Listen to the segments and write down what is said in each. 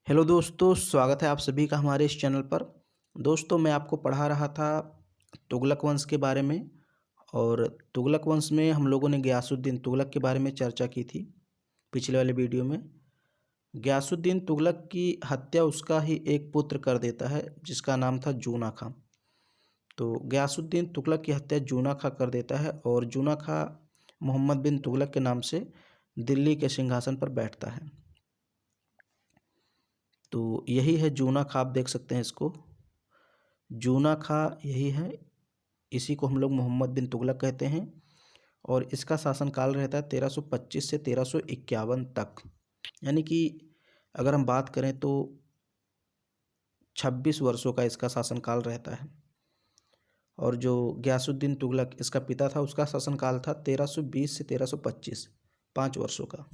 Hello दोस्तों, स्वागत है आप सभी का हमारे इस चैनल पर। दोस्तों, मैं आपको पढ़ा रहा था तुगलक वंश के बारे में। और तुगलक वंश में हम लोगों ने गियासुद्दीन तुगलक के बारे में चर्चा की थी पिछले वाले वीडियो में। गियासुद्दीन तुगलक की हत्या उसका ही एक पुत्र कर देता है जिसका नाम था जूना खां। तो गियासुद्दीन तुगलक की हत्या जूना खां कर देता है और जूना खां मोहम्मद बिन तुगलक के नाम से दिल्ली के सिंहासन पर बैठता है। तो यही है जूना खां, आप देख सकते हैं इसको। जूना खां यही है, इसी को हम लोग मोहम्मद बिन तुगलक कहते हैं। और इसका शासनकाल रहता है 1325 से 1351 तक। यानी कि अगर हम बात करें तो 26 वर्षों का इसका शासनकाल रहता है। और जो गियासुद्दीन तुगलक इसका पिता था, उसका शासनकाल था 1320 से 1325, 5 वर्षों का।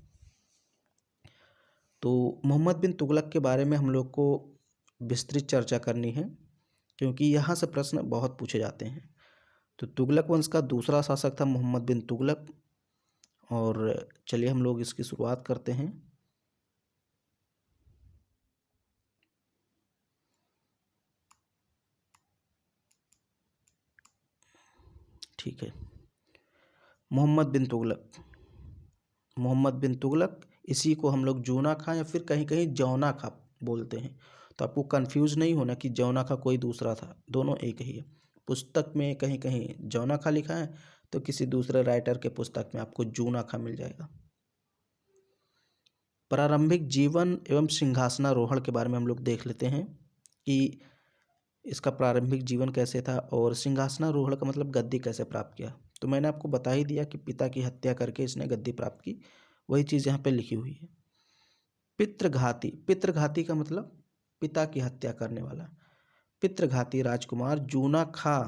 तो मोहम्मद बिन तुगलक के बारे में हम लोग को विस्तृत चर्चा करनी है, क्योंकि यहाँ से प्रश्न बहुत पूछे जाते हैं। तो तुगलक वंश का दूसरा शासक था मोहम्मद बिन तुगलक। और चलिए हम लोग इसकी शुरुआत करते हैं। ठीक है, मोहम्मद बिन तुगलक। मोहम्मद बिन तुगलक, इसी को हम लोग जूना खां या फिर कहीं कहीं जौना खां बोलते हैं। तो आपको कंफ्यूज नहीं होना कि जौना खां कोई दूसरा था, दोनों एक ही है। पुस्तक में कहीं कहीं जौना खां लिखा है तो किसी दूसरे राइटर के पुस्तक में आपको जूना खां मिल जाएगा। प्रारंभिक जीवन एवं सिंहासनारोहण के बारे में हम लोग देख लेते हैं कि इसका प्रारंभिक जीवन कैसे था और सिंहासनारोहण का मतलब गद्दी कैसे प्राप्त किया। तो मैंने आपको बता ही दिया कि पिता की हत्या करके इसने गद्दी प्राप्त की, वही चीज़ यहाँ पे लिखी हुई है। पितृघाती, पितृघाती का मतलब पिता की हत्या करने वाला। पितृघाती राजकुमार जूना खां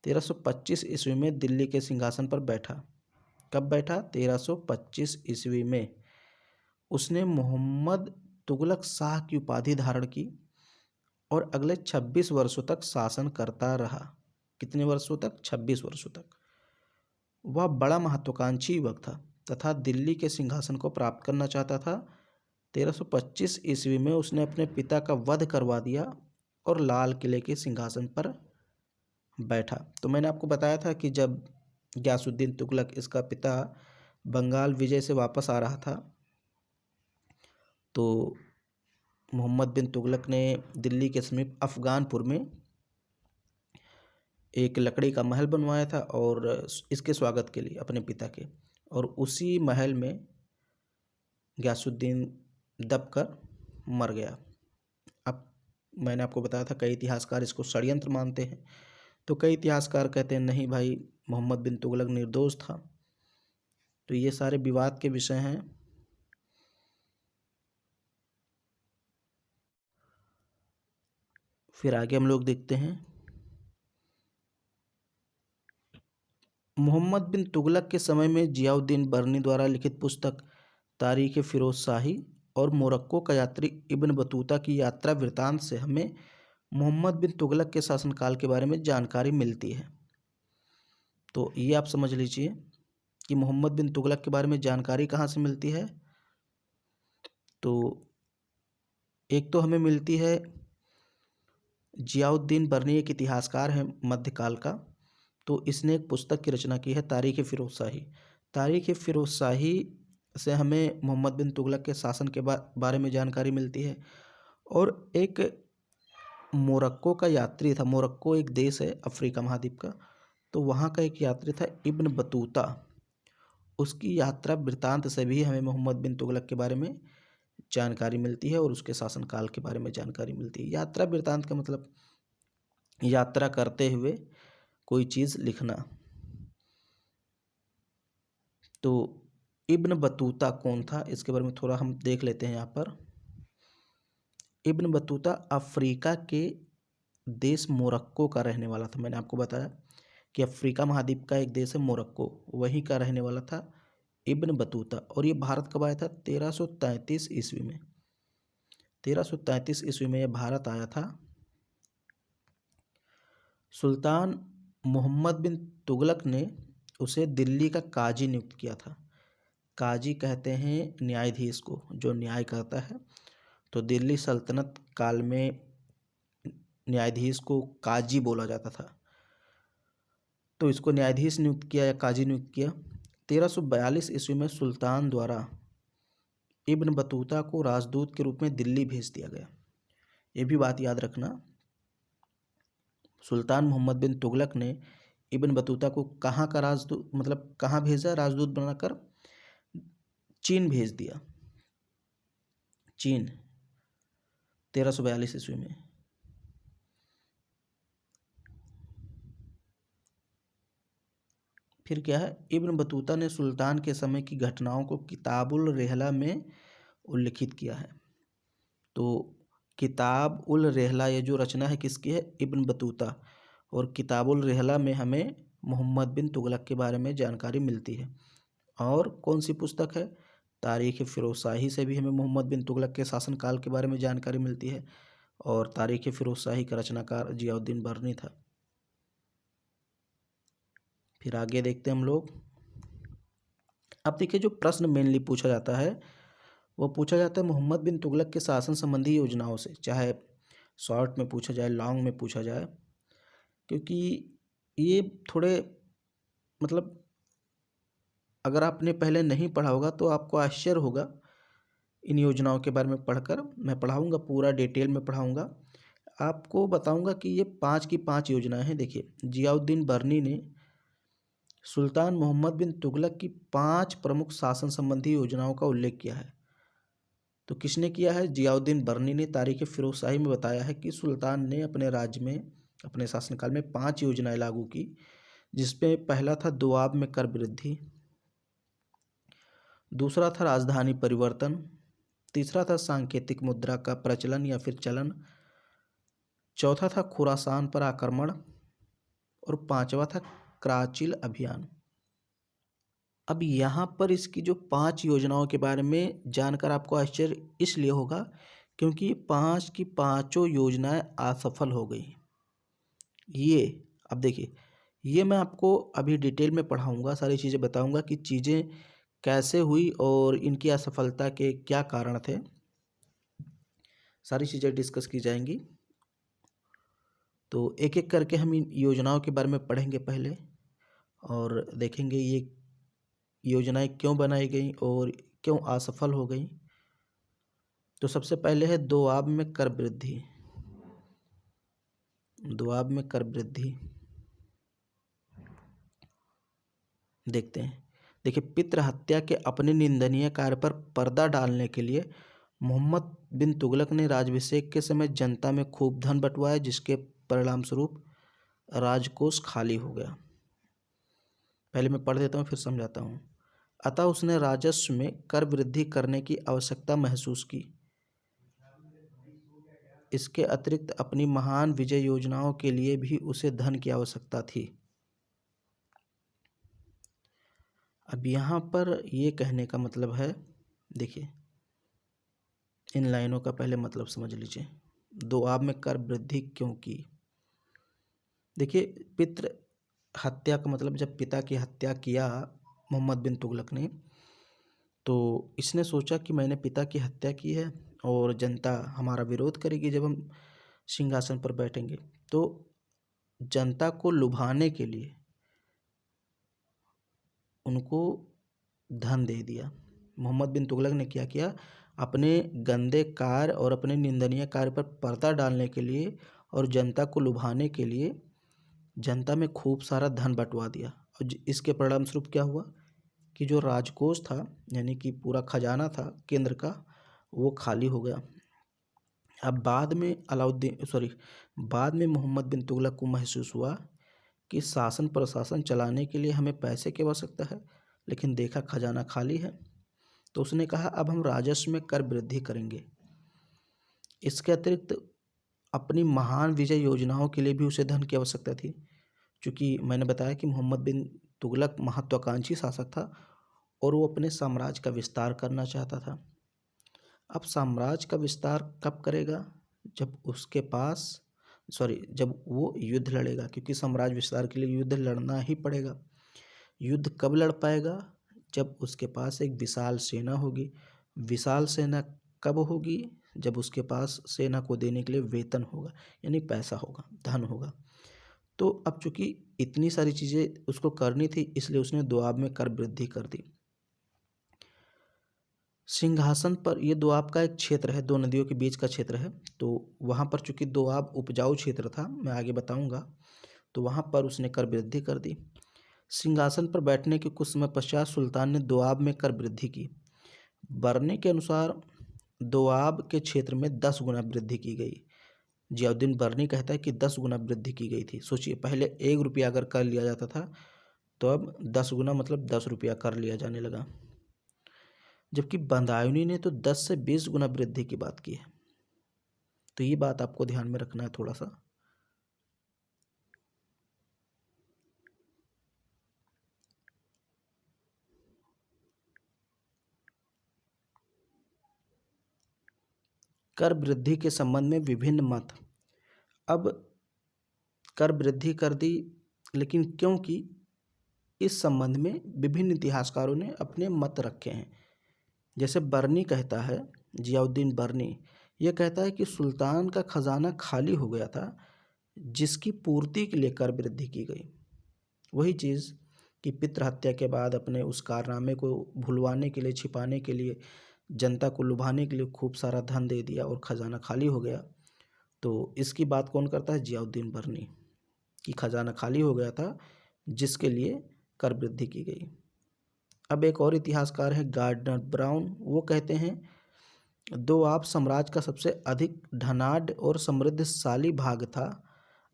1325 ईस्वी में दिल्ली के सिंहासन पर बैठा। कब बैठा? 1325 ईस्वी में। उसने मोहम्मद तुगलक शाह की उपाधि धारण की और अगले 26 वर्षों तक शासन करता रहा। कितने वर्षों तक? 26 वर्षों तक। वह बड़ा महत्वाकांक्षी युवक था तथा दिल्ली के सिंहासन को प्राप्त करना चाहता था। 1325 ईस्वी में उसने अपने पिता का वध करवा दिया और लाल किले के सिंहासन पर बैठा। तो मैंने आपको बताया था कि जब गियासुद्दीन तुगलक, इसका पिता, बंगाल विजय से वापस आ रहा था तो मोहम्मद बिन तुगलक ने दिल्ली के समीप अफगानपुर में एक लकड़ी का महल बनवाया था और इसके स्वागत के लिए अपने पिता के। और उसी महल में गियासुद्दीन दबकर मर गया। अब मैंने आपको बताया था कई इतिहासकार इसको षड्यंत्र मानते हैं, तो कई इतिहासकार कहते हैं नहीं भाई, मोहम्मद बिन तुगलक निर्दोष था। तो ये सारे विवाद के विषय हैं। फिर आगे हम लोग देखते हैं। मोहम्मद बिन तुगलक के समय में जियाउद्दीन बर्नी द्वारा लिखित पुस्तक तारीख फिरोज शाही और मोरक्को का यात्री इब्न बतूता की यात्रा वृतांत से हमें मोहम्मद बिन तुगलक के शासनकाल के बारे में जानकारी मिलती है। तो ये आप समझ लीजिए कि मोहम्मद बिन तुगलक के बारे में जानकारी कहाँ से मिलती है। तो एक तो हमें मिलती है, जियाउद्दीन बर्नी एक इतिहासकार है मध्यकाल का, तो इसने एक पुस्तक की रचना की है तारीख फिरोज शाही। तारीख फिरोज शाही से हमें मोहम्मद बिन तुगलक के शासन के बारे में जानकारी मिलती है। और एक मोरक्को का यात्री था, मोरक्को एक देश है अफ्रीका महाद्वीप का, तो वहाँ का एक यात्री था इब्न बतूता। उसकी यात्रा वृतांत से भी हमें मोहम्मद बिन तुगलक के बारे में जानकारी मिलती है और उसके शासनकाल के बारे में जानकारी मिलती है। यात्रा वृतांत का मतलब यात्रा करते हुए कोई चीज़ लिखना। तो इब्न बतूता कौन था, इसके बारे में थोड़ा हम देख लेते हैं यहाँ पर। इब्न बतूता अफ्रीका के देश मोरक्को का रहने वाला था। मैंने आपको बताया कि अफ्रीका महाद्वीप का एक देश है मोरक्को, वहीं का रहने वाला था इब्न बतूता। और ये भारत कब आया था? 1333 ईस्वी में। 1333 ईस्वी में ये भारत आया था। सुल्तान मोहम्मद बिन तुगलक ने उसे दिल्ली का काजी नियुक्त किया था। काजी कहते हैं न्यायाधीश को, जो न्याय करता है। तो दिल्ली सल्तनत काल में न्यायाधीश को काजी बोला जाता था। तो इसको न्यायाधीश नियुक्त किया या काजी नियुक्त किया। 1342 ईस्वी में सुल्तान द्वारा इब्न बतूता को राजदूत के रूप में दिल्ली भेज दिया गया। ये भी बात याद रखना, सुल्तान मोहम्मद बिन तुगलक ने इब्न बतूता को कहाँ का राजदूत मतलब कहाँ भेजा, राजदूत बनाकर चीन भेज दिया। चीन 1342 ईस्वी में। फिर क्या है, इब्न बतूता ने सुल्तान के समय की घटनाओं को किताबुल रेहला में उल्लिखित किया है। तो किताब उल रेहला ये जो रचना है किसकी है, इब्न बतूता। और किताबुल रेहला में हमें मोहम्मद बिन तुगलक के बारे में जानकारी मिलती है। और कौन सी पुस्तक है, तारीख़ फ़िरोज़शाही से भी हमें मोहम्मद बिन तुगलक के शासनकाल के बारे में जानकारी मिलती है। और तारीख़ फ़िरोज़शाही का रचनाकार जियाउद्दीन बर्नी था। फिर आगे देखते हैं हम लोग। अब देखिए, जो प्रश्न मेनली पूछा जाता है वो पूछा जाता है मोहम्मद बिन तुगलक के शासन संबंधी योजनाओं से, चाहे शॉर्ट में पूछा जाए, लॉन्ग में पूछा जाए, क्योंकि ये थोड़े मतलब अगर आपने पहले नहीं पढ़ा होगा तो आपको आश्चर्य होगा इन योजनाओं के बारे में पढ़कर। मैं पढ़ाऊँगा, पूरा डिटेल में पढ़ाऊँगा। आपको बताऊँगा कि ये 5 की 5 योजनाएं हैं। देखिए, जियाउद्दीन बर्नी ने सुल्तान मोहम्मद बिन तुगलक की 5 प्रमुख शासन संबंधी योजनाओं का उल्लेख किया है। तो किसने किया है, जियाउद्दीन बर्नी ने तारीख़ फ़िरोज़शाही में बताया है कि सुल्तान ने अपने राज्य में अपने शासनकाल में 5 योजनाएं लागू की, जिसमें पहला था दोआब में कर वृद्धि, दूसरा था राजधानी परिवर्तन, तीसरा था सांकेतिक मुद्रा का प्रचलन या फिर चलन, चौथा था खुरासान पर आक्रमण और पांचवा था कराचिल अभियान। अब यहाँ पर इसकी जो 5 योजनाओं के बारे में जानकर आपको आश्चर्य इसलिए होगा क्योंकि 5 की 5 योजनाएं असफल हो गई। ये अब देखिए, ये मैं आपको अभी डिटेल में पढ़ाऊँगा, सारी चीज़ें बताऊँगा कि चीज़ें कैसे हुई और इनकी असफलता के क्या कारण थे। सारी चीज़ें डिस्कस की जाएंगी। तो एक एक करके हम इन योजनाओं के बारे में पढ़ेंगे पहले, और देखेंगे ये योजनाएं क्यों बनाई गई और क्यों असफल हो गई। तो सबसे पहले है दोआब में कर वृद्धि। दोआब में कर वृद्धि देखते हैं। देखिए, पितृ हत्या के अपने निंदनीय कार्य पर पर्दा डालने के लिए मोहम्मद बिन तुगलक ने राज्याभिषेक के समय जनता में खूब धन बंटवाया, जिसके परिणाम स्वरूप राजकोष खाली हो गया। पहले मैं पढ़ देता हूँ फिर समझाता हूँ। अतः उसने राजस्व में कर वृद्धि करने की आवश्यकता महसूस की। इसके अतिरिक्त अपनी महान विजय योजनाओं के लिए भी उसे धन की आवश्यकता थी। अब यहाँ पर ये कहने का मतलब है, देखिए इन लाइनों का पहले मतलब समझ लीजिए। दोआब में कर वृद्धि क्यों की। देखिए, पितृ हत्या का मतलब जब पिता की हत्या किया मोहम्मद बिन तुगलक ने, तो इसने सोचा कि मैंने पिता की हत्या की है और जनता हमारा विरोध करेगी जब हम सिंहासन पर बैठेंगे। तो जनता को लुभाने के लिए उनको धन दे दिया। मोहम्मद बिन तुगलक ने क्या किया, अपने गंदे कार्य और अपने निंदनीय कार्य पर पर्दा डालने के लिए और जनता को लुभाने के लिए जनता में खूब सारा धन बंटवा दिया। और इसके परिणाम स्वरूप क्या हुआ कि जो राजकोष था, यानी कि पूरा खजाना था केंद्र का, वो खाली हो गया। अब बाद में मोहम्मद बिन तुगलक को महसूस हुआ कि शासन प्रशासन चलाने के लिए हमें पैसे की आवश्यकता है, लेकिन देखा खजाना खाली है। तो उसने कहा अब हम राजस्व में कर वृद्धि करेंगे। इसके अतिरिक्त अपनी महान विजय योजनाओं के लिए भी उसे धन की आवश्यकता थी, क्योंकि मैंने बताया कि मोहम्मद बिन तुगलक महत्वाकांक्षी शासक था और वो अपने साम्राज्य का विस्तार करना चाहता था। अब साम्राज्य का विस्तार कब करेगा, जब वो युद्ध लड़ेगा, क्योंकि साम्राज्य विस्तार के लिए युद्ध लड़ना ही पड़ेगा। युद्ध कब लड़ पाएगा, जब उसके पास एक विशाल सेना होगी। विशाल सेना कब होगी, जब उसके पास सेना को देने के लिए वेतन होगा, यानी पैसा होगा, धन होगा। तो अब चूंकि इतनी सारी चीज़ें उसको करनी थी, इसलिए उसने दोआब में कर वृद्धि कर दी। सिंहासन पर, ये दोआब का एक क्षेत्र है, दो नदियों के बीच का क्षेत्र है, तो वहाँ पर चूंकि दोआब उपजाऊ क्षेत्र था, मैं आगे बताऊंगा, तो वहाँ पर उसने कर वृद्धि कर दी। सिंहासन पर बैठने के कुछ समय पश्चात सुल्तान ने दोआब में कर वृद्धि की। बरने के अनुसार दोआब के क्षेत्र में 10 गुना वृद्धि की गई। जियाउद्दीन बरनी कहता है कि 10 गुना वृद्धि की गई थी। सोचिए, पहले 1 रुपया अगर कर लिया जाता था, तो अब 10 गुना मतलब 10 रुपया कर लिया जाने लगा। जबकि बदायूंनी ने तो 10 से 20 गुना वृद्धि की बात की है। तो ये बात आपको ध्यान में रखना है थोड़ा सा। कर वृद्धि के संबंध में विभिन्न मत। अब कर वृद्धि कर दी, लेकिन क्योंकि इस संबंध में विभिन्न इतिहासकारों ने अपने मत रखे हैं। जैसे बरनी कहता है, जियाउद्दीन बरनी यह कहता है कि सुल्तान का खजाना खाली हो गया था, जिसकी पूर्ति के लिए कर वृद्धि की गई। वही चीज़ कि पितृ हत्या के बाद अपने उस कारनामे को भुलवाने के लिए, छिपाने के लिए, जनता को लुभाने के लिए खूब सारा धन दे दिया और खजाना खाली हो गया। तो इसकी बात कौन करता है? जियाउद्दीन बरनी, कि खजाना खाली हो गया था जिसके लिए कर वृद्धि की गई। अब एक और इतिहासकार है गार्डनर ब्राउन, वो कहते हैं दोआब साम्राज्य का सबसे अधिक धनाढ्य और समृद्धशाली भाग था,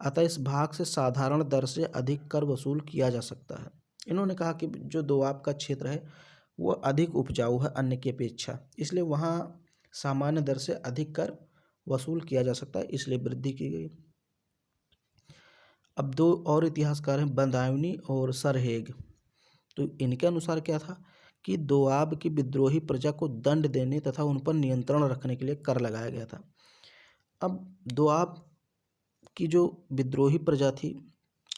अतः इस भाग से साधारण दर से अधिक कर वसूल किया जा सकता है। इन्होंने कहा कि जो दोआब का क्षेत्र है वो अधिक उपजाऊ है अन्य की अपेक्षा, इसलिए वहाँ सामान्य दर से अधिक कर वसूल किया जा सकता है, इसलिए वृद्धि की गई। अब दो और इतिहासकार हैं बदायूंनी और सरहेग। तो इनके अनुसार क्या था कि दोआब की विद्रोही प्रजा को दंड देने तथा उन पर नियंत्रण रखने के लिए कर लगाया गया था। अब दोआब की जो विद्रोही प्रजा थी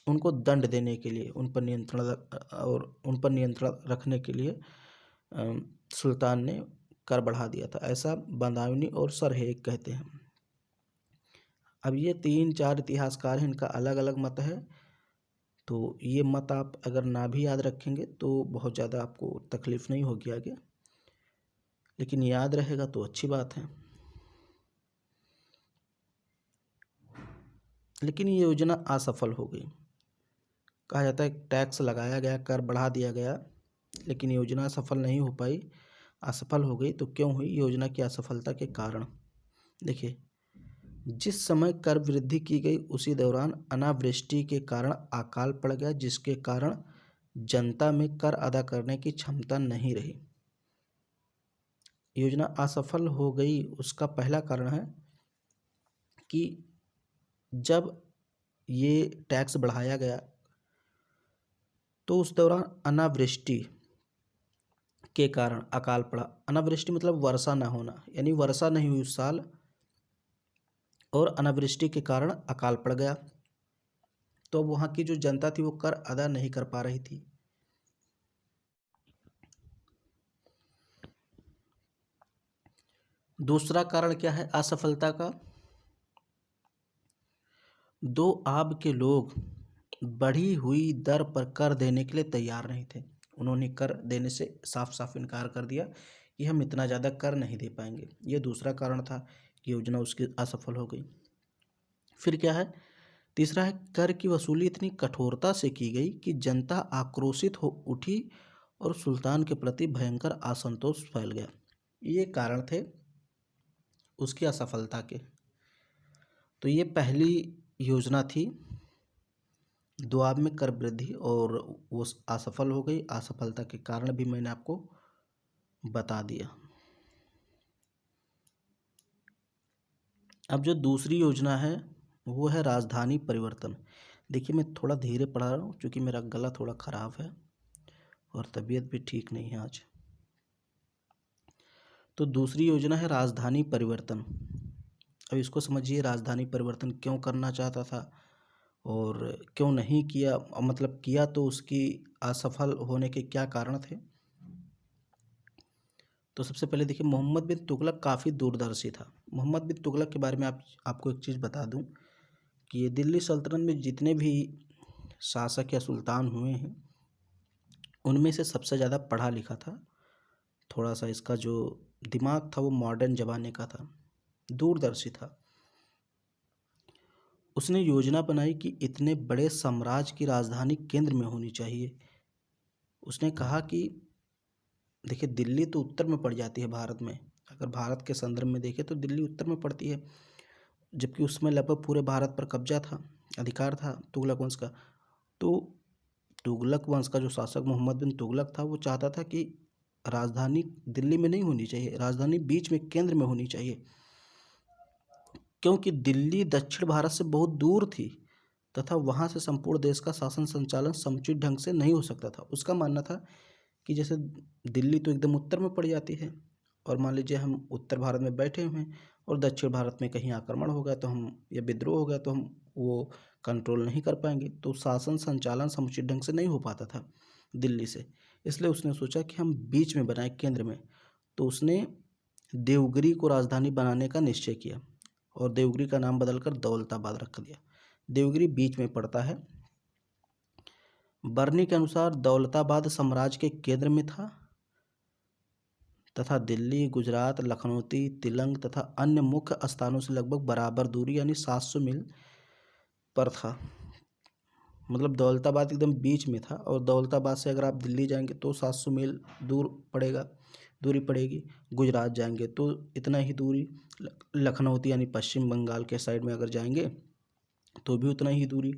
उनको दंड देने के लिए, उन पर नियंत्रण रखने के लिए सुल्तान ने कर बढ़ा दिया था, ऐसा बदायूंनी और सरहेग कहते हैं। अब ये 3-4 इतिहासकार हैं, इनका अलग अलग मत है। तो ये मत आप अगर ना भी याद रखेंगे तो बहुत ज़्यादा आपको तकलीफ़ नहीं होगी आगे, लेकिन याद रहेगा तो अच्छी बात है। लेकिन ये योजना असफल हो गई। कहा जाता है टैक्स लगाया गया, कर बढ़ा दिया गया, लेकिन योजना सफल नहीं हो पाई, असफल हो गई। तो क्यों हुई योजना की असफलता के कारण? देखिए, जिस समय कर वृद्धि की गई उसी दौरान अनावृष्टि के कारण अकाल पड़ गया, जिसके कारण जनता में कर अदा करने की क्षमता नहीं रही। योजना असफल हो गई, उसका पहला कारण है कि जब ये टैक्स बढ़ाया गया तो उस दौरान अनावृष्टि के कारण अकाल पड़ा। अनावृष्टि मतलब वर्षा ना होना, यानी वर्षा नहीं हुई उस साल और अनावृष्टि के कारण अकाल पड़ गया। तो अब वहाँ की जो जनता थी वो कर अदा नहीं कर पा रही थी। दूसरा कारण क्या है असफलता का? दोआब के लोग बढ़ी हुई दर पर कर देने के लिए तैयार नहीं थे। उन्होंने कर देने से साफ साफ इनकार कर दिया कि हम इतना ज़्यादा कर नहीं दे पाएंगे। ये दूसरा कारण था कि योजना उसकी असफल हो गई। फिर क्या है? तीसरा है कर की वसूली इतनी कठोरता से की गई कि जनता आक्रोशित हो उठी और सुल्तान के प्रति भयंकर असंतोष फैल गया। ये कारण थे उसकी असफलता के। तो ये पहली योजना थी दोआब में कर वृद्धि और वो असफल हो गई। असफलता के कारण भी मैंने आपको बता दिया। अब जो दूसरी योजना है वो है राजधानी परिवर्तन। देखिए, मैं थोड़ा धीरे पढ़ा रहा हूँ क्योंकि मेरा गला थोड़ा ख़राब है और तबीयत भी ठीक नहीं है आज। तो दूसरी योजना है राजधानी परिवर्तन। अब इसको समझिए, राजधानी परिवर्तन क्यों करना चाहता था और क्यों नहीं किया, मतलब किया तो उसकी असफल होने के क्या कारण थे। तो सबसे पहले देखिए, मोहम्मद बिन तुगलक काफ़ी दूरदर्शी था। मोहम्मद बिन तुगलक के बारे में आपको एक चीज़ बता दूं कि ये दिल्ली सल्तनत में जितने भी शासक या सुल्तान हुए हैं, उनमें से सबसे ज़्यादा पढ़ा लिखा था। थोड़ा सा इसका जो दिमाग था वो मॉडर्न ज़माने का था, दूरदर्शी था। उसने योजना बनाई कि इतने बड़े साम्राज्य की राजधानी केंद्र में होनी चाहिए। उसने कहा कि देखिए, दिल्ली तो उत्तर में पड़ जाती है भारत में। अगर भारत के संदर्भ में देखें तो दिल्ली उत्तर में पड़ती है, जबकि उसमें लगभग पूरे भारत पर कब्जा था, अधिकार था तुगलक वंश का। तो तुगलक वंश का जो शासक मोहम्मद बिन तुगलक था, वो चाहता था कि राजधानी दिल्ली में नहीं होनी चाहिए, राजधानी बीच में केंद्र में होनी चाहिए, क्योंकि दिल्ली दक्षिण भारत से बहुत दूर थी तथा वहाँ से संपूर्ण देश का शासन संचालन समुचित ढंग से नहीं हो सकता था। उसका मानना था कि जैसे दिल्ली तो एकदम उत्तर में पड़ जाती है, और मान लीजिए हम उत्तर भारत में बैठे हुए हैं और दक्षिण भारत में कहीं आक्रमण हो गया तो हम, या विद्रोह हो गया तो हम वो कंट्रोल नहीं कर पाएंगे, तो शासन संचालन समुचित ढंग से नहीं हो पाता था दिल्ली से। इसलिए उसने सोचा कि हम बीच में बनाए, केंद्र में। तो उसने देवगिरी को राजधानी बनाने का निश्चय किया और देवगिरी का नाम बदलकर दौलताबाद रख दिया। देवगिरी बीच में पड़ता है। बरनी के अनुसार दौलताबाद साम्राज्य के केंद्र में था तथा दिल्ली, गुजरात, लखनौती, तिलंग तथा अन्य मुख्य स्थानों से लगभग बराबर दूरी यानी 700 मील पर था। मतलब दौलताबाद एकदम बीच में था, और दौलताबाद से अगर आप दिल्ली जाएंगे तो 700 मील दूरी पड़ेगी। गुजरात जाएंगे तो इतना ही दूरी, लखनौती यानी पश्चिम बंगाल के साइड में अगर जाएंगे तो भी उतना ही दूरी,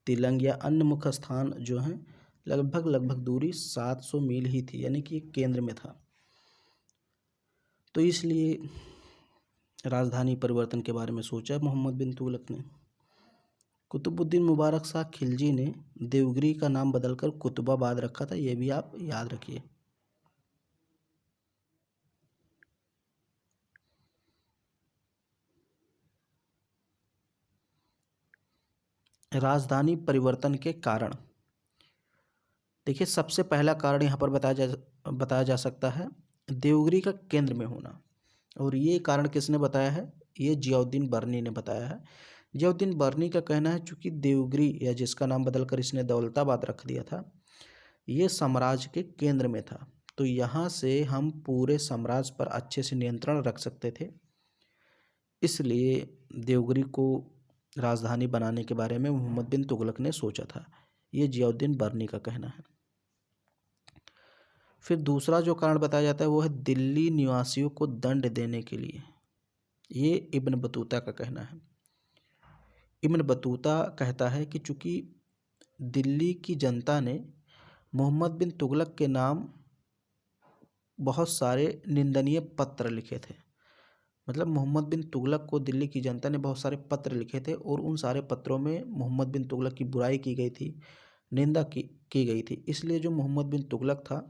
तिलंग या अन्य मुख्य स्थान जो हैं लगभग दूरी 700 मील ही थी, यानी कि केंद्र में था। तो इसलिए राजधानी परिवर्तन के बारे में सोचा मोहम्मद बिन तुगलक ने। कुतुबुद्दीन मुबारक शाह खिलजी ने देवगिरी का नाम बदलकर कुतुबाबाद रखा था, यह भी आप याद रखिए। राजधानी परिवर्तन के कारण, देखिए सबसे पहला कारण यहाँ पर बताया जा सकता है देवगिरी का केंद्र में होना। और ये कारण किसने बताया है? ये जियाउद्दीन बर्नी ने बताया है। जियाउद्दीन बर्नी का कहना है चूँकि देवगिरी, या जिसका नाम बदलकर इसने दौलताबाद रख दिया था, ये साम्राज्य के केंद्र में था, तो यहाँ से हम पूरे साम्राज्य पर अच्छे से नियंत्रण रख सकते थे। इसलिए देवगिरी को राजधानी बनाने के बारे में मोहम्मद बिन तुगलक ने सोचा था। ये जियाउद्दीन बर्नी का कहना है। फिर दूसरा जो कारण बताया जाता है वो है दिल्ली निवासियों को दंड देने के लिए। ये इब्न बतूता का कहना है। इब्न बतूता कहता है कि चूंकि दिल्ली की जनता ने मोहम्मद बिन तुगलक के नाम बहुत सारे निंदनीय पत्र लिखे थे। मतलब मोहम्मद बिन तुगलक को दिल्ली की जनता ने बहुत सारे पत्र लिखे थे, और उन सारे पत्रों में मोहम्मद बिन तुगलक की बुराई की गई थी, निंदा की गई थी। इसलिए जो मोहम्मद बिन तुगलक था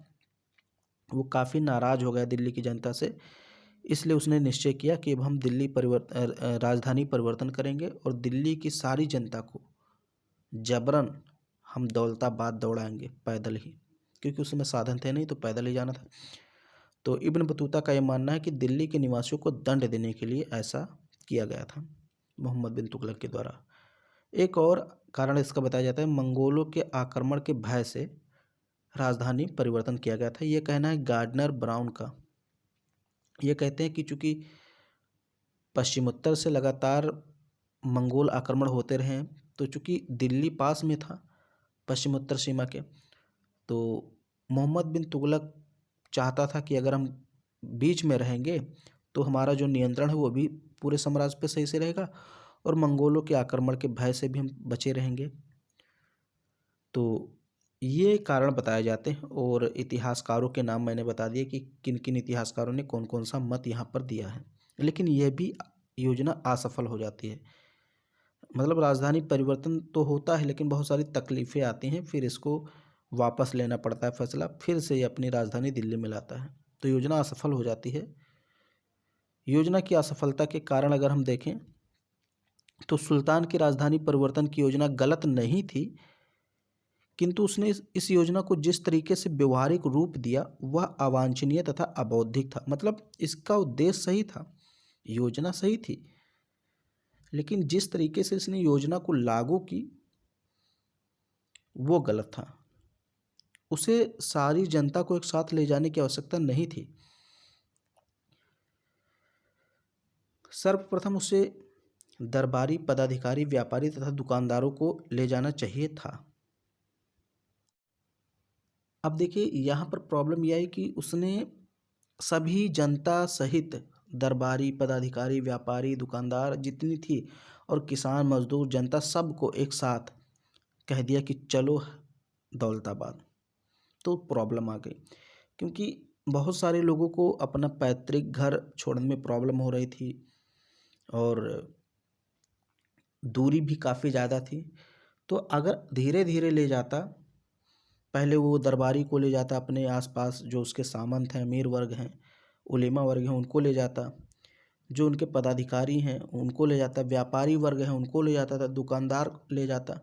वो काफ़ी नाराज़ हो गया दिल्ली की जनता से। इसलिए उसने निश्चय किया कि अब हम राजधानी परिवर्तन करेंगे और दिल्ली की सारी जनता को जबरन हम दौलताबाद दौड़ाएंगे पैदल ही, क्योंकि उस समय साधन थे नहीं, तो पैदल ही जाना था। तो इब्न बतूता का यह मानना है कि दिल्ली के निवासियों को दंड देने के लिए ऐसा किया गया था मोहम्मद बिन तुगलक के द्वारा। एक और कारण इसका बताया जाता है, मंगोलों के आक्रमण के भय से राजधानी परिवर्तन किया गया था। ये कहना है गार्डनर ब्राउन का। ये कहते हैं कि चूंकि पश्चिमोत्तर से लगातार मंगोल आक्रमण होते रहे हैं, तो चूंकि दिल्ली पास में था पश्चिमोत्तर सीमा के, तो मोहम्मद बिन तुगलक चाहता था कि अगर हम बीच में रहेंगे तो हमारा जो नियंत्रण है वो भी पूरे साम्राज्य पे सही से रहेगा, और मंगोलों के आक्रमण के भय से भी हम बचे रहेंगे। तो ये कारण बताए जाते हैं, और इतिहासकारों के नाम मैंने बता दिए कि किन किन इतिहासकारों ने कौन कौन सा मत यहाँ पर दिया है। लेकिन यह भी योजना असफल हो जाती है। मतलब राजधानी परिवर्तन तो होता है, लेकिन बहुत सारी तकलीफ़ें आती हैं, फिर इसको वापस लेना पड़ता है फैसला, फिर से ये अपनी राजधानी दिल्ली में लाता है, तो योजना असफल हो जाती है। योजना की असफलता के कारण अगर हम देखें तो सुल्तान की राजधानी परिवर्तन की योजना गलत नहीं थी, किंतु उसने इस योजना को जिस तरीके से व्यवहारिक रूप दिया वह अवांछनीय तथा अबौद्धिक था। मतलब इसका उद्देश्य सही था, योजना सही थी, लेकिन जिस तरीके से इसने योजना को लागू की वो गलत था। उसे सारी जनता को एक साथ ले जाने की आवश्यकता नहीं थी। सर्वप्रथम उसे दरबारी, पदाधिकारी, व्यापारी तथा दुकानदारों को ले जाना चाहिए था। अब देखिए यहाँ पर प्रॉब्लम यह है कि उसने सभी जनता सहित दरबारी, पदाधिकारी, व्यापारी, दुकानदार जितनी थी और किसान, मजदूर, जनता सबको एक साथ कह दिया कि चलो दौलताबाद। तो प्रॉब्लम आ गई, क्योंकि बहुत सारे लोगों को अपना पैतृक घर छोड़ने में प्रॉब्लम हो रही थी और दूरी भी काफ़ी ज़्यादा थी। तो अगर धीरे धीरे ले जाता, पहले वो दरबारी को ले जाता, अपने आसपास जो उसके सामंत हैं, अमीर वर्ग हैं, उलेमा वर्ग हैं, उनको ले जाता, जो उनके पदाधिकारी हैं उनको ले जाता, व्यापारी वर्ग हैं उनको ले जाता था, दुकानदार ले जाता,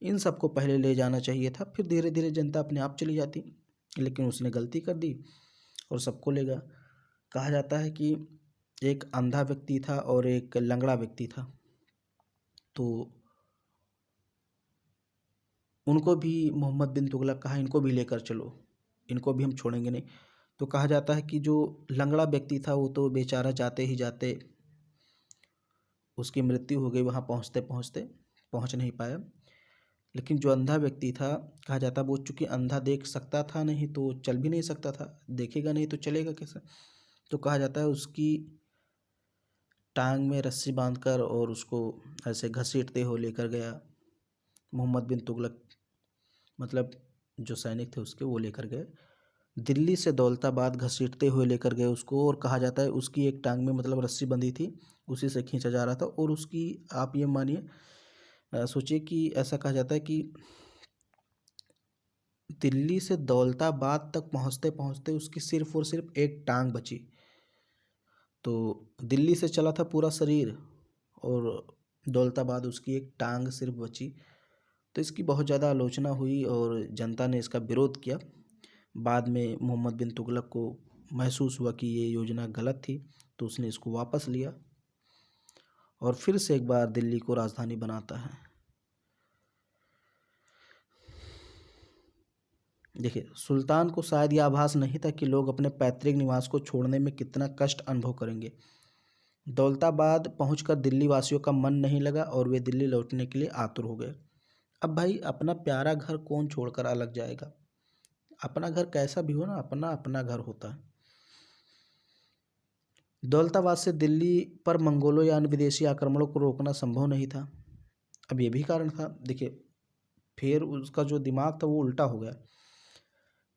इन सबको पहले ले जाना चाहिए था, फिर धीरे धीरे जनता अपने आप चली जाती। लेकिन उसने गलती कर दी और सबको ले गया। कहा जाता है कि एक अंधा व्यक्ति था और एक लंगड़ा व्यक्ति था, तो उनको भी मोहम्मद बिन तुगलक कहा इनको भी लेकर चलो, इनको भी हम छोड़ेंगे नहीं। तो कहा जाता है कि जो लंगड़ा व्यक्ति था वो तो बेचारा जाते ही जाते उसकी मृत्यु हो गई, वहाँ पहुँचते पहुँचते पहुँच नहीं पाया। लेकिन जो अंधा व्यक्ति था, कहा जाता वो चूँकि अंधा देख सकता था नहीं तो चल भी नहीं सकता था, देखेगा नहीं तो चलेगा कैसे। तो कहा जाता है उसकी टांग में रस्सी बांधकर और उसको ऐसे घसीटते हुए लेकर गया मोहम्मद बिन तुगलक, मतलब जो सैनिक थे उसके, वो लेकर गए दिल्ली से दौलताबाद, घसीटते हुए लेकर गए उसको। और कहा जाता है उसकी एक टांग में मतलब रस्सी बंधी थी, उसी से खींचा जा रहा था। और उसकी आप ये मानिए, सोचिए कि ऐसा कहा जाता है कि दिल्ली से दौलताबाद तक पहुंचते पहुंचते उसकी सिर्फ और सिर्फ एक टांग बची। तो दिल्ली से चला था पूरा शरीर और दौलताबाद उसकी एक टांग सिर्फ बची। तो इसकी बहुत ज़्यादा आलोचना हुई और जनता ने इसका विरोध किया। बाद में मोहम्मद बिन तुगलक को महसूस हुआ कि ये योजना गलत थी, तो उसने इसको वापस लिया और फिर से एक बार दिल्ली को राजधानी बनाता है। देखिए, सुल्तान को शायद यह आभास नहीं था कि लोग अपने पैतृक निवास को छोड़ने में कितना कष्ट अनुभव करेंगे। दौलताबाद पहुंचकर दिल्ली वासियों का मन नहीं लगा और वे दिल्ली लौटने के लिए आतुर हो गए। अब भाई, अपना प्यारा घर कौन छोड़कर अलग जाएगा। अपना घर कैसा भी हो ना, अपना अपना घर होता है। दौलताबाद से दिल्ली पर मंगोलों या अन्य विदेशी आक्रमणों को रोकना संभव नहीं था। अब ये भी कारण था, देखिए फिर उसका जो दिमाग था वो उल्टा हो गया।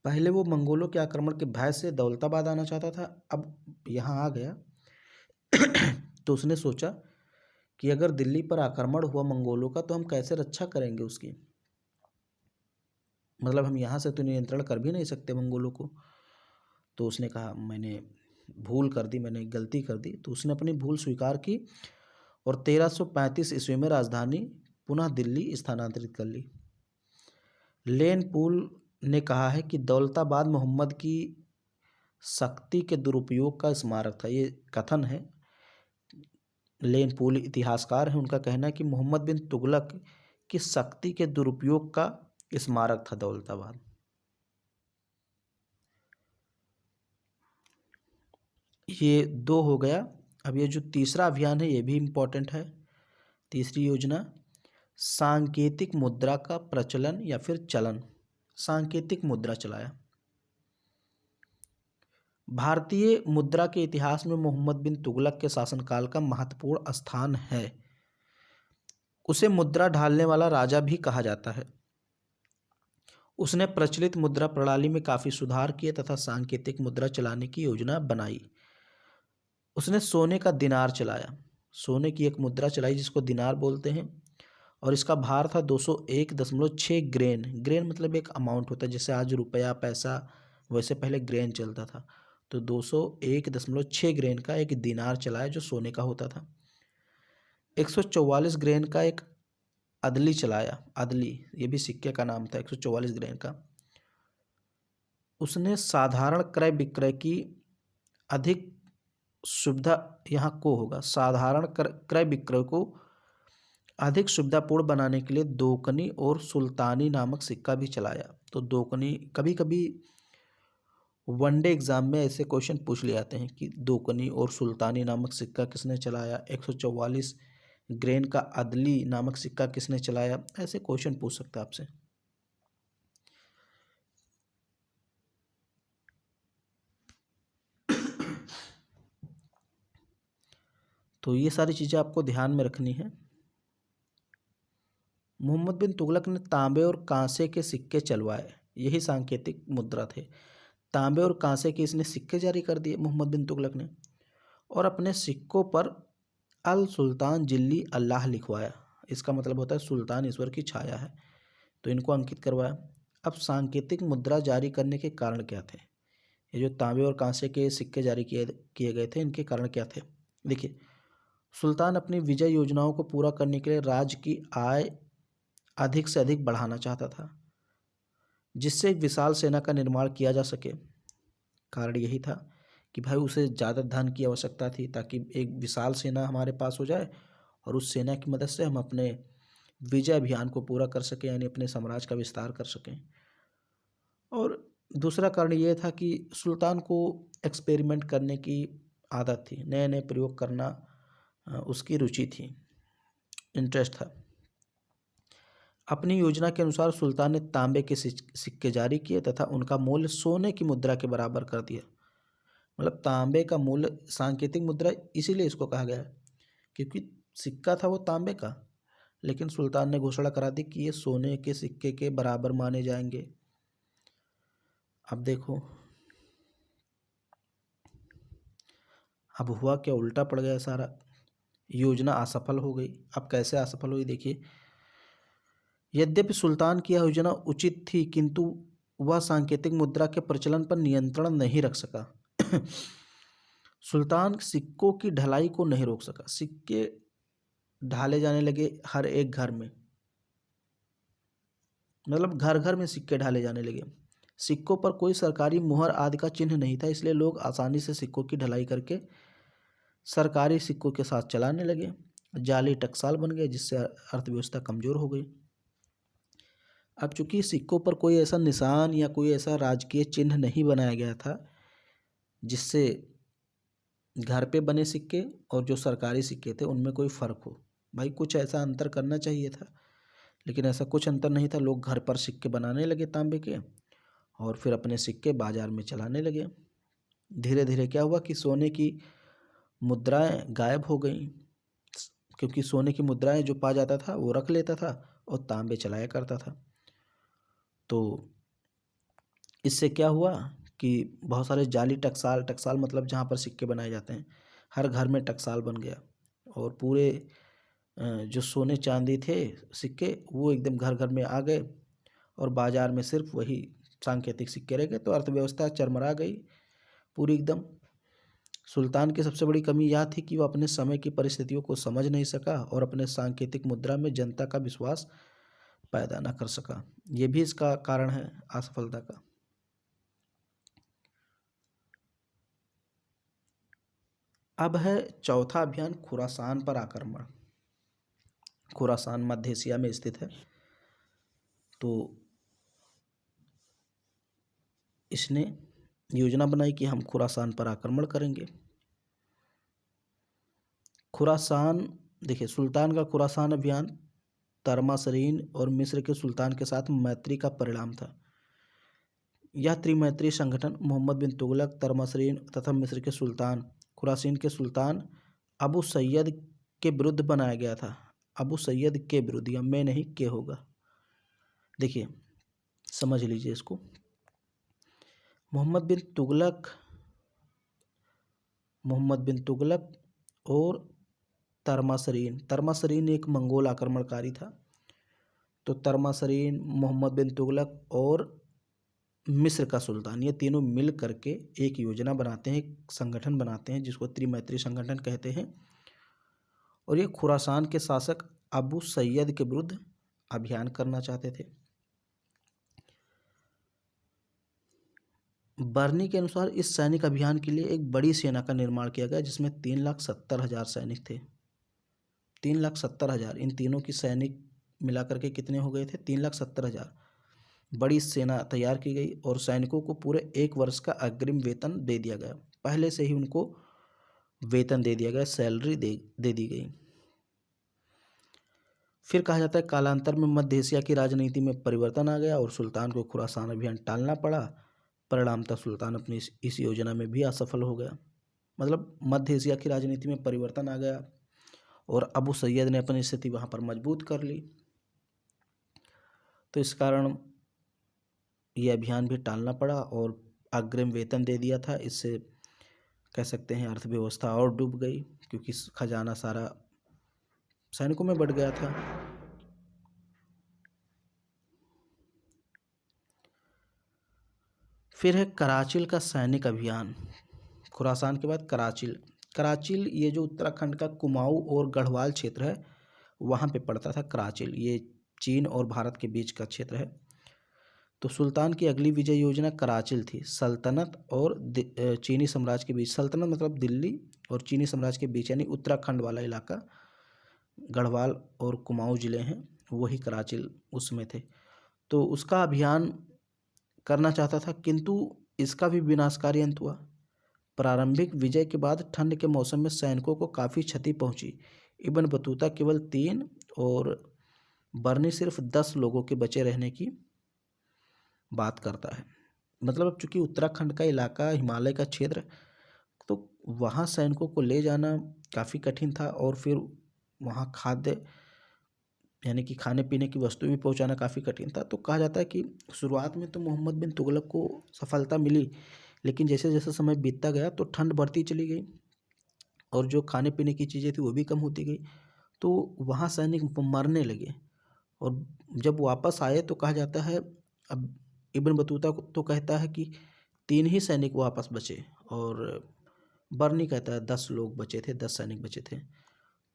पहले वो मंगोलों के आक्रमण के भय से दौलताबाद आना चाहता था, अब यहाँ आ गया तो उसने सोचा कि अगर दिल्ली पर आक्रमण हुआ मंगोलों का तो हम कैसे रक्षा करेंगे उसकी। मतलब हम यहाँ से तो नियंत्रण कर भी नहीं सकते मंगोलों को। तो उसने कहा मैंने भूल कर दी, मैंने गलती कर दी। तो उसने अपनी भूल स्वीकार की और 1335 ईस्वी में राजधानी पुनः दिल्ली स्थानांतरित कर ली। लेन पूल ने कहा है कि दौलताबाद मोहम्मद की शक्ति के दुरुपयोग का स्मारक था। ये कथन है, लेन पूल इतिहासकार हैं, उनका कहना है कि मोहम्मद बिन तुगलक की शक्ति के दुरुपयोग का स्मारक था दौलताबाद। ये दो हो गया। अब ये जो तीसरा अभियान है ये भी इम्पोर्टेंट है। तीसरी योजना, सांकेतिक मुद्रा का प्रचलन या फिर चलन। सांकेतिक मुद्रा चलाया। भारतीय मुद्रा के इतिहास में मोहम्मद बिन तुगलक के शासनकाल का महत्वपूर्ण स्थान है। उसे मुद्रा ढालने वाला राजा भी कहा जाता है। उसने प्रचलित मुद्रा प्रणाली में काफ़ी सुधार किए तथा सांकेतिक मुद्रा चलाने की योजना बनाई। उसने सोने का दिनार चलाया। सोने की एक मुद्रा चलाई जिसको दिनार बोलते हैं और इसका भार था 201.6 ग्रेन। ग्रेन मतलब एक अमाउंट होता है, जैसे आज रुपया पैसा वैसे पहले ग्रेन चलता था। तो 201.6 ग्रेन का एक दिनार चलाया जो सोने का होता था। 144 ग्रेन का एक अदली चलाया, अदली ये भी सिक्के का नाम था 144 ग्रेन का, उसने साधारण क्रय विक्रय की अधिक सुविधा, यहाँ को होगा, साधारण क्रय विक्रय को अधिक सुविधापूर्ण बनाने के लिए दोकनी और सुल्तानी नामक सिक्का भी चलाया। तो दोकनी, कभी कभी वनडे एग्जाम में ऐसे क्वेश्चन पूछ लिए जाते हैं कि दोकनी और सुल्तानी नामक सिक्का किसने चलाया, 144 ग्रेन का अदली नामक सिक्का किसने चलाया, ऐसे क्वेश्चन पूछ सकता है आपसे। तो ये सारी चीज़ें आपको ध्यान में रखनी है। मोहम्मद बिन तुगलक ने तांबे और कांसे के सिक्के चलवाए, यही सांकेतिक मुद्रा थे। तांबे और कांसे के इसने सिक्के जारी कर दिए मोहम्मद बिन तुगलक ने, और अपने सिक्कों पर अल सुल्तान जिल्ली अल्लाह लिखवाया। इसका मतलब होता है सुल्तान ईश्वर की छाया है, तो इनको अंकित करवाया। अब सांकेतिक मुद्रा जारी करने के कारण क्या थे? ये जो तांबे और कांसे के सिक्के जारी किए गए थे, इनके कारण क्या थे? देखिए, सुल्तान अपनी विजय योजनाओं को पूरा करने के लिए राज्य की आय अधिक से अधिक बढ़ाना चाहता था, जिससे एक विशाल सेना का निर्माण किया जा सके। कारण यही था कि भाई उसे ज़्यादा धन की आवश्यकता थी, ताकि एक विशाल सेना हमारे पास हो जाए और उस सेना की मदद से हम अपने विजय अभियान को पूरा कर सकें, यानी अपने साम्राज्य का विस्तार कर सकें। और दूसरा कारण ये था कि सुल्तान को एक्सपेरिमेंट करने की आदत थी, नए नए प्रयोग करना उसकी रुचि थी, इंटरेस्ट था। अपनी योजना के अनुसार सुल्तान ने तांबे के सिक्के जारी किए तथा उनका मूल्य सोने की मुद्रा के बराबर कर दिया। मतलब तांबे का मूल्य सांकेतिक मुद्रा इसीलिए इसको कहा गया है क्योंकि सिक्का था वो तांबे का, लेकिन सुल्तान ने घोषणा करा दी कि ये सोने के सिक्के के बराबर माने जाएंगे। अब देखो, अब हुआ क्या, उल्टा पड़ गया सारा, योजना असफल हो गई। अब कैसे असफल हुई देखिए, यद्यपि सुल्तान की यह योजना उचित थी किंतु वह सांकेतिक मुद्रा के प्रचलन पर नियंत्रण नहीं रख सका। सुल्तान सिक्कों की ढलाई को नहीं रोक सका। सिक्के ढाले जाने लगे हर एक घर में, मतलब घर घर में सिक्के ढाले जाने लगे। सिक्कों पर कोई सरकारी मुहर आदि का चिन्ह नहीं था, इसलिए लोग आसानी से सिक्कों की ढलाई करके सरकारी सिक्कों के साथ चलाने लगे। जाली टकसाल बन गए, जिससे अर्थव्यवस्था कमजोर हो गई। अब चूंकि सिक्कों पर कोई ऐसा निशान या कोई ऐसा राजकीय चिन्ह नहीं बनाया गया था, जिससे घर पे बने सिक्के और जो सरकारी सिक्के थे उनमें कोई फ़र्क हो। भाई कुछ ऐसा अंतर करना चाहिए था, लेकिन ऐसा कुछ अंतर नहीं था। लोग घर पर सिक्के बनाने लगे तांबे के और फिर अपने सिक्के बाजार में चलाने लगे। धीरे धीरे क्या हुआ कि सोने की मुद्राएं गायब हो गईं, क्योंकि सोने की मुद्राएं जो पा जाता था वो रख लेता था और तांबे चलाया करता था। तो इससे क्या हुआ कि बहुत सारे जाली टकसाल, टकसाल मतलब जहाँ पर सिक्के बनाए जाते हैं, हर घर में टकसाल बन गया और पूरे जो सोने चांदी थे सिक्के वो एकदम घर घर में आ गए और बाजार में सिर्फ वही सांकेतिक सिक्के रह गए। तो अर्थव्यवस्था चरमरा गई पूरी एकदम। सुल्तान की सबसे बड़ी कमी यह थी कि वह अपने समय की परिस्थितियों को समझ नहीं सका और अपने सांकेतिक मुद्रा में जनता का विश्वास पैदा न कर सका। ये भी इसका कारण है असफलता का। अब है चौथा अभियान, खुरासान पर आक्रमण। खुरासान मध्य एशिया में स्थित है, तो इसने योजना बनाई कि हम खुरासान पर आक्रमण करेंगे। खुरासान, देखिए सुल्तान का खुरासान अभियान तरमासरीन और मिस्र के सुल्तान के साथ मैत्री का परिणाम था। यह त्रिमैत्री संगठन मोहम्मद बिन तुगलक, तरमासरीन तथा मिस्र के सुल्तान, खुरासान के सुल्तान अबू सैयद के विरुद्ध बनाया गया था। अबू सैयद के विरुद्ध, या मैं नहीं के होगा। देखिए समझ लीजिए इसको। मोहम्मद बिन तुगलक और तरमासरीन एक मंगोल आक्रमणकारी था। तो तरमासरीन, मोहम्मद बिन तुगलक और मिस्र का सुल्तान, ये तीनों मिल करके एक योजना बनाते हैं, एक संगठन बनाते हैं जिसको त्रिमैत्री संगठन कहते हैं। और ये खुरासान के शासक अबू सैयद के विरुद्ध अभियान करना चाहते थे। बर्नी के अनुसार इस सैनिक अभियान के लिए एक बड़ी सेना का निर्माण किया गया, जिसमें 3,70,000 सैनिक थे। 3,70,000, इन तीनों की सैनिक मिलाकर के कितने हो गए थे? 3,70,000। बड़ी सेना तैयार की गई और सैनिकों को पूरे 1 वर्ष का अग्रिम वेतन दे दिया गया। पहले से ही उनको वेतन दे दिया गया, सैलरी दे दी गई। फिर कहा जाता है कालांतर में मध्य एशिया की राजनीति में परिवर्तन आ गया और सुल्तान को खुरासान अभियान टालना पड़ा। परिणामतः सुल्तान अपनी इस योजना में भी असफल हो गया। मतलब मध्य एशिया की राजनीति में परिवर्तन आ गया और अबू सैयद ने अपनी स्थिति वहाँ पर मजबूत कर ली, तो इस कारण ये अभियान भी टालना पड़ा और अग्रिम वेतन दे दिया था। इससे कह सकते हैं अर्थव्यवस्था और डूब गई, क्योंकि खजाना सारा सैनिकों में बढ़ गया था। फिर है कराचिल का सैनिक अभियान। खुरासान के बाद कराचिल। कराचिल ये जो उत्तराखंड का कुमाऊं और गढ़वाल क्षेत्र है वहाँ पे पड़ता था कराचिल। ये चीन और भारत के बीच का क्षेत्र है। तो सुल्तान की अगली विजय योजना कराचिल थी। सल्तनत और चीनी साम्राज्य के बीच, सल्तनत मतलब दिल्ली और चीनी साम्राज्य के बीच, यानी उत्तराखंड वाला इलाका, गढ़वाल और कुमाऊं जिले हैं, वही कराचिल उसमें थे। तो उसका अभियान करना चाहता था, किंतु इसका भी विनाशकारी अंत हुआ। प्रारंभिक विजय के बाद ठंड के मौसम में सैनिकों को काफ़ी क्षति पहुंची। इब्न बतूता केवल 3 और बर्नी सिर्फ 10 लोगों के बचे रहने की बात करता है। मतलब अब चूंकि उत्तराखंड का इलाका, हिमालय का क्षेत्र, तो वहाँ सैनिकों को ले जाना काफ़ी कठिन था और फिर वहाँ खाद्य यानी कि खाने पीने की वस्तु भी पहुँचाना काफ़ी कठिन था। तो कहा जाता है कि शुरुआत में तो मोहम्मद बिन तुगलक को सफलता मिली, लेकिन जैसे जैसे समय बीतता गया तो ठंड बढ़ती चली गई और जो खाने पीने की चीज़ें थी वो भी कम होती गई। तो वहाँ सैनिक मरने लगे और जब वापस आए तो कहा जाता है, अब इब्न बतूता तो कहता है कि 3 ही सैनिक वापस बचे और बर्नी कहता है 10 लोग बचे थे, 10 सैनिक बचे थे।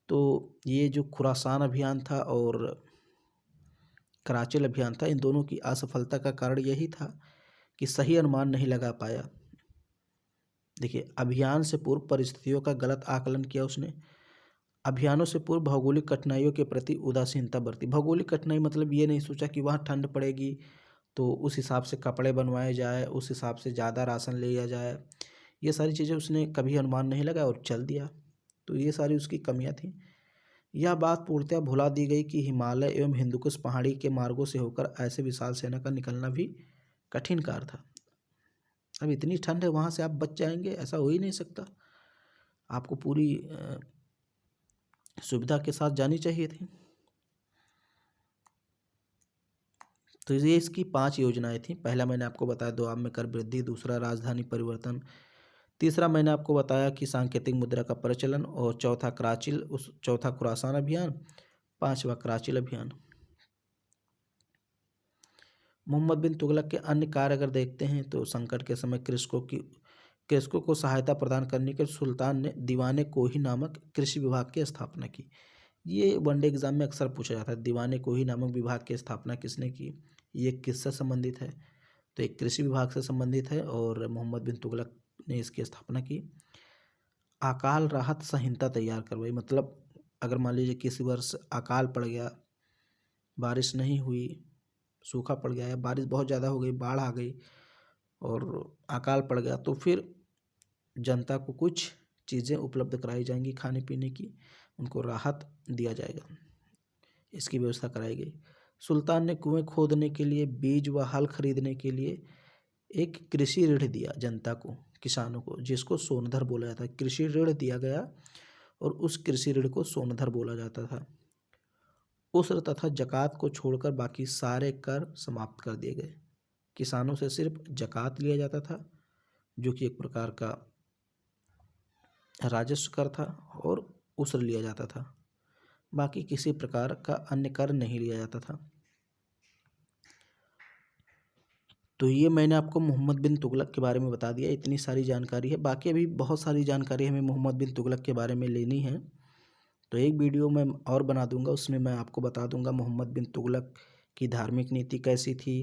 तो ये जो खुरासान अभियान था और कराचिल अभियान था, इन दोनों की असफलता का कारण यही था कि सही अनुमान नहीं लगा पाया। देखिए, अभियान से पूर्व परिस्थितियों का गलत आकलन किया उसने। अभियानों से पूर्व भौगोलिक कठिनाइयों के प्रति उदासीनता बरती। भौगोलिक कठिनाई मतलब ये नहीं सोचा कि वहाँ ठंड पड़ेगी तो उस हिसाब से कपड़े बनवाए जाए, उस हिसाब से ज़्यादा राशन ले लिया जाए। ये सारी चीज़ें उसने कभी अनुमान नहीं लगाया और चल दिया। तो ये सारी उसकी कमियां थी। यह बात पूर्णतः भुला दी गई कि हिमालय एवं हिंदुकुश पहाड़ी के मार्गों से होकर ऐसे विशाल सेना का निकलना भी कठिन कार्य था। अब इतनी ठंड है, वहाँ से आप बच जाएंगे, ऐसा हो ही नहीं सकता। आपको पूरी सुविधा के साथ जानी चाहिए थी। तो ये इसकी 5 योजनाएं थी। पहला मैंने आपको बताया दोआब में कर वृद्धि, दूसरा राजधानी परिवर्तन, तीसरा मैंने आपको बताया कि सांकेतिक मुद्रा का प्रचलन, और चौथा खुरासान अभियान, 5वां कराचिल अभियान। मोहम्मद बिन तुगलक के अन्य कार्य अगर देखते हैं तो संकट के समय कृषकों को सहायता प्रदान करने के सुल्तान ने दीवाने कोही नामक कृषि विभाग की स्थापना की। ये वनडे एग्जाम में अक्सर पूछा जाता है, दीवाने कोही नामक विभाग की स्थापना किसने की, ये किससे संबंधित है? तो एक कृषि विभाग से संबंधित है और मोहम्मद बिन तुगलक ने इसकी स्थापना की। अकाल राहत संहिता तैयार करवाई। मतलब अगर मान लीजिए किसी वर्ष अकाल पड़ गया, बारिश नहीं हुई, सूखा पड़ गया, या बारिश बहुत ज़्यादा हो गई, बाढ़ आ गई और अकाल पड़ गया, तो फिर जनता को कुछ चीज़ें उपलब्ध कराई जाएंगी खाने पीने की, उनको राहत दिया जाएगा, इसकी व्यवस्था कराई गई। सुल्तान ने कुएं खोदने के लिए, बीज व हल खरीदने के लिए एक कृषि ऋण दिया जनता को, किसानों को, जिसको सोनधर बोला जाता है। कृषि ऋण दिया गया और उस कृषि ऋण को सोनधर बोला जाता था। उसर तथा जकात को छोड़कर बाकी सारे कर समाप्त कर दिए गए। किसानों से सिर्फ जकात लिया जाता था, जो कि एक प्रकार का राजस्व कर था, और उसर लिया जाता था। बाकी किसी प्रकार का अन्य कर नहीं लिया जाता था। तो ये मैंने आपको मोहम्मद बिन तुगलक के बारे में बता दिया। इतनी सारी जानकारी है, बाकी अभी बहुत सारी जानकारी हमें मोहम्मद बिन तुगलक के बारे में लेनी है, तो एक वीडियो मैं और बना दूंगा, उसमें मैं आपको बता दूंगा मोहम्मद बिन तुगलक की धार्मिक नीति कैसी थी,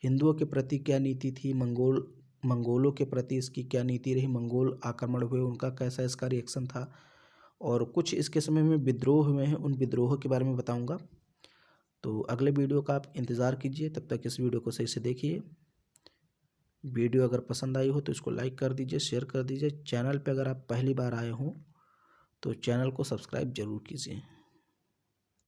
हिंदुओं के प्रति क्या नीति थी, मंगोलों के प्रति इसकी क्या नीति रही, मंगोल आक्रमण हुए उनका कैसा इसका रिएक्शन था, और कुछ इसके समय में विद्रोह हुए हैं, उन विद्रोह के बारे में बताऊंगा। तो अगले वीडियो का आप इंतज़ार कीजिए, तब तक इस वीडियो को सही से देखिए। वीडियो अगर पसंद आई हो तो इसको लाइक कर दीजिए, शेयर कर दीजिए। चैनल पे अगर आप पहली बार आए हों तो चैनल को सब्सक्राइब जरूर कीजिए।